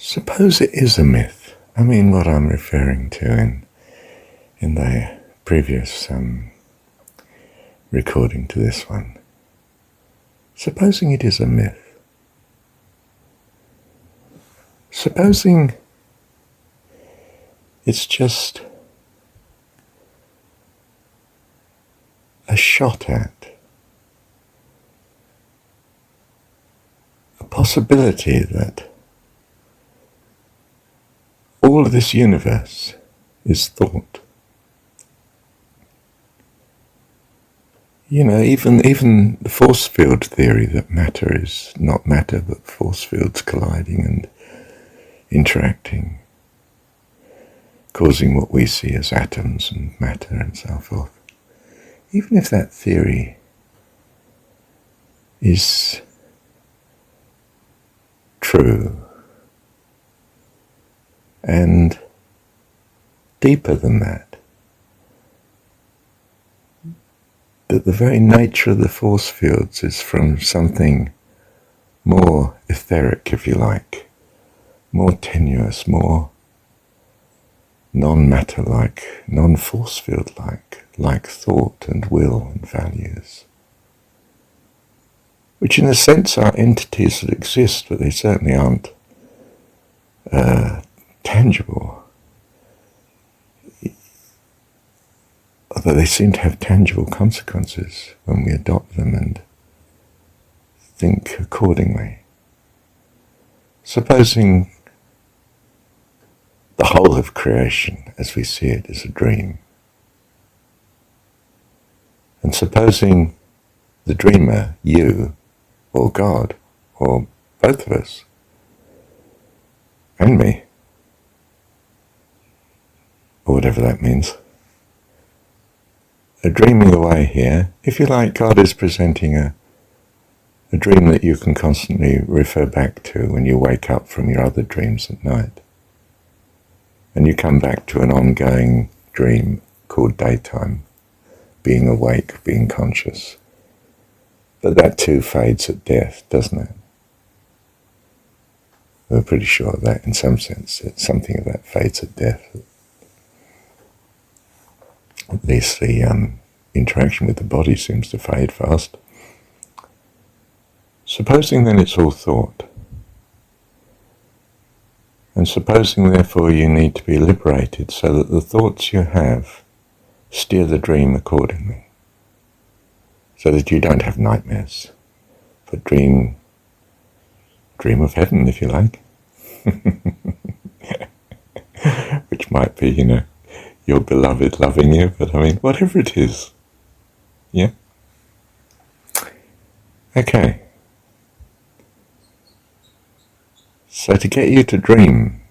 Suppose it is a myth. I mean, what I'm referring to in the previous recording to this one. Supposing it is a myth. Supposing it's just a shot at a possibility that all of this universe is thought. You know, even the force field theory that matter is not matter but force fields colliding and interacting, causing what we see as atoms and matter and so forth. Even if that theory is true and deeper than that the very nature of the force fields is from something more etheric, if you like, more tenuous, more non-matter-like, non-force field-like, like thought and will and values, which in a sense are entities that exist, but they certainly aren't tangible. Although they seem to have tangible consequences when we adopt them and think accordingly. Supposing the whole of creation as we see it is a dream, and supposing the dreamer, you, or God, or both of us, and me, or whatever that means, are dreaming away here. If you like, God is presenting a dream that you can constantly refer back to when you wake up from your other dreams at night. And you come back to an ongoing dream called daytime, being awake, being conscious. But that too fades at death, doesn't it? We're pretty sure of that in some sense. It's something of that fades at death. At least the interaction with the body seems to fade fast. Supposing then it's all thought, and supposing therefore you need to be liberated so that the thoughts you have steer the dream accordingly, so that you don't have nightmares, but dream of heaven, if you like, which might be, your beloved loving you, but I mean, whatever it is, yeah? Okay. So to get you to dream,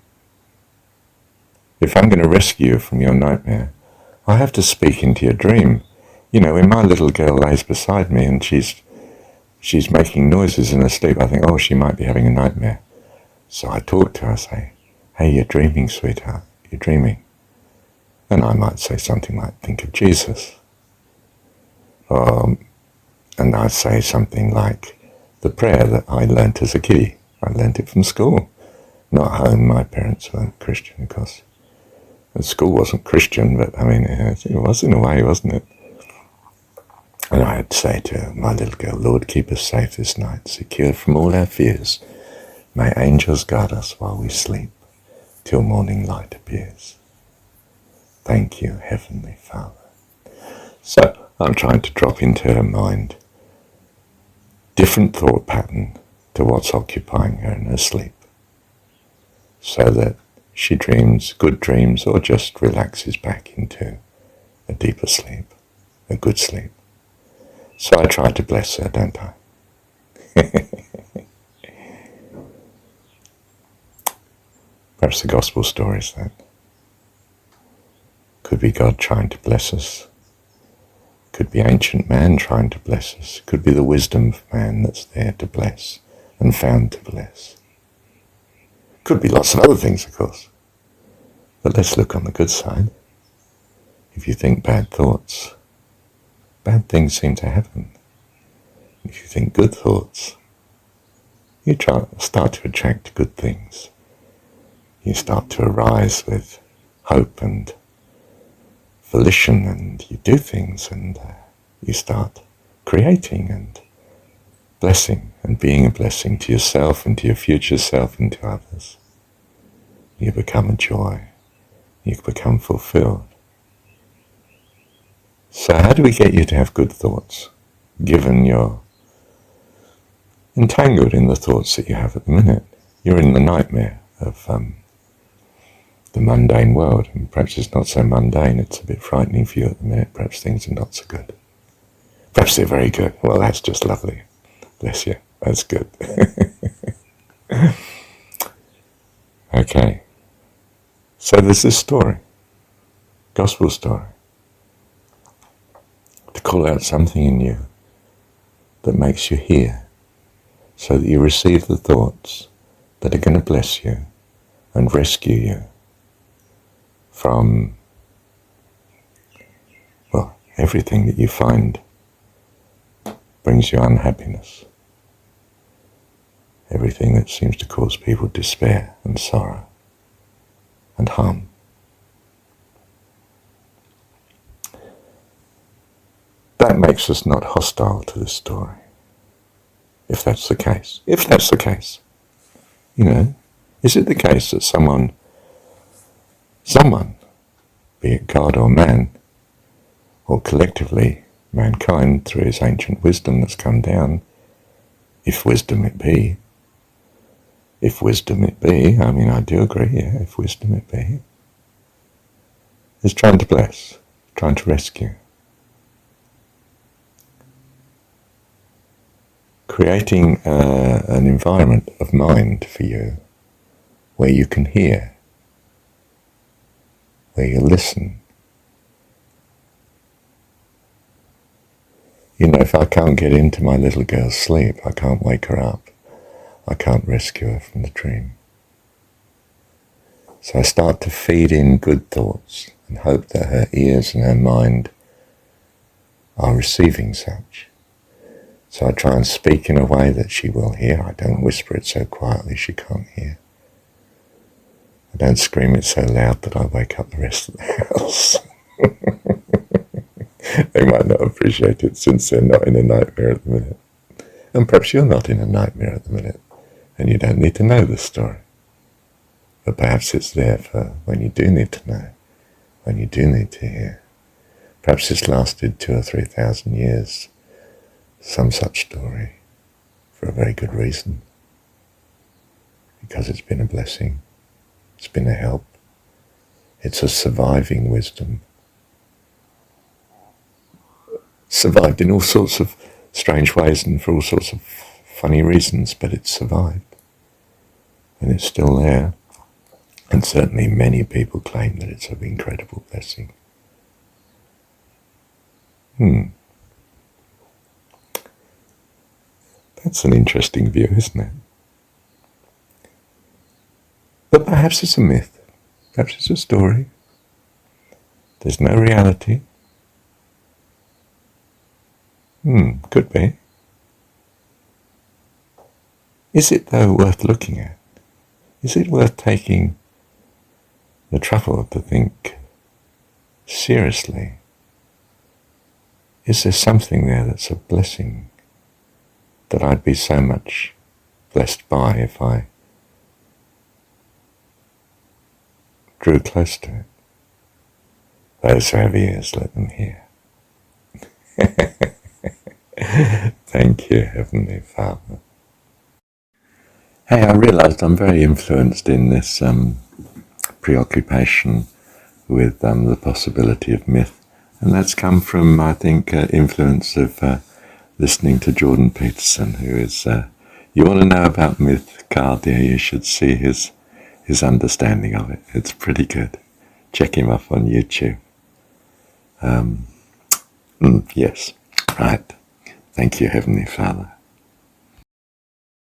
if I'm going to rescue you from your nightmare, I have to speak into your dream. When my little girl lays beside me and she's making noises in her sleep, I think, oh, she might be having a nightmare. So I talk to her, I say, hey, you're dreaming, sweetheart, you're dreaming. And I might say something like, think of Jesus. And I say something like the prayer that I learnt as a kiddie. I learnt it from school, not home. My parents weren't Christian, of course. And school wasn't Christian, but I mean, it was in a way, wasn't it? And I'd say to my little girl, Lord, keep us safe this night, secure from all our fears. May angels guard us while we sleep, till morning light appears. Thank you, Heavenly Father. So I'm trying to drop into her mind different thought pattern to what's occupying her in her sleep, so that she dreams good dreams or just relaxes back into a deeper sleep, a good sleep. So I try to bless her, don't I? Perhaps the gospel story is that. Could be God trying to bless us. Could be ancient man trying to bless us. Could be the wisdom of man that's there to bless and found to bless. Could be lots of other things, of course. But let's look on the good side. If you think bad thoughts, bad things seem to happen. If you think good thoughts, you start to attract good things. you start to arise with hope and volition, and you do things, and you start creating and blessing and being a blessing to yourself and to your future self and to others. You become a joy. You become fulfilled. So how do we get you to have good thoughts, given you're entangled in the thoughts that you have at the minute? You're in the nightmare of the mundane world, and perhaps it's not so mundane, it's a bit frightening for you at the minute. Perhaps things are not so good. Perhaps they're very good. Well, that's just lovely. Bless you. That's good. Okay. So there's this story, gospel story, to call out something in you that makes you hear, so that you receive the thoughts that are going to bless you and rescue you from, well, everything that you find brings you unhappiness, everything that seems to cause people despair and sorrow and harm. That makes us not hostile to this story, if that's the case. If that's the case, you know, is it the case that someone, be it God or man, or collectively mankind through his ancient wisdom that's come down, if wisdom it be, I mean, I do agree, yeah, if wisdom it be, is trying to bless, trying to rescue, creating an environment of mind for you where you can hear, where you listen. You know, if I can't get into my little girl's sleep, I can't wake her up, I can't rescue her from the dream. So I start to feed in good thoughts and hope that her ears and her mind are receiving such. So I try and speak in a way that she will hear. I don't whisper it so quietly she can't hear. I don't scream it so loud that I wake up the rest of the house. They might not appreciate it since they're not in a nightmare at the minute. And perhaps you're not in a nightmare at the minute, and you don't need to know the story. But perhaps it's there for when you do need to know, when you do need to hear. Perhaps it's lasted 2,000 or 3,000 years, some such story, for a very good reason. Because it's been a blessing, it's been a help, it's a surviving wisdom. Survived in all sorts of strange ways and for all sorts of funny reasons, but it's survived. And it's still there. And certainly many people claim that it's an incredible blessing. That's an interesting view, isn't it? But perhaps it's a myth. Perhaps it's a story. There's no reality. Could be. Is it, though, worth looking at? Is it worth taking the trouble to think seriously? Is there something there that's a blessing that I'd be so much blessed by if I drew close to it? Those who have ears, let them hear. Thank you, Heavenly Father. Hey, I realised I'm very influenced in this preoccupation with the possibility of myth, and that's come from, I think, influence of listening to Jordan Peterson, who is, you want to know about myth, Carl, dear, you should see his understanding of it. It's pretty good. Check him up on YouTube. Yes, right. Thank you, Heavenly Father.